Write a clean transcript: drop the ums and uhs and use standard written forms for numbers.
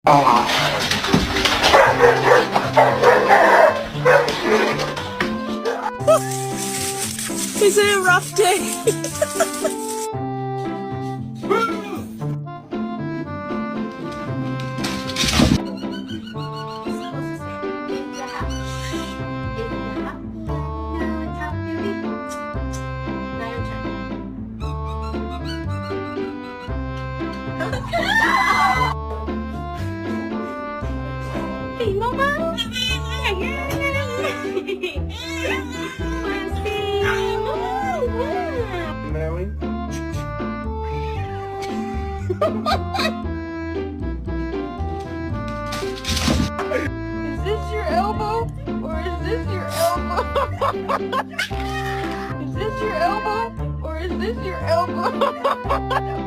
Is it a rough day? Hey, Mama! Mary? Is this your elbow? Or is this your elbow? Is this your elbow? Or is this your elbow?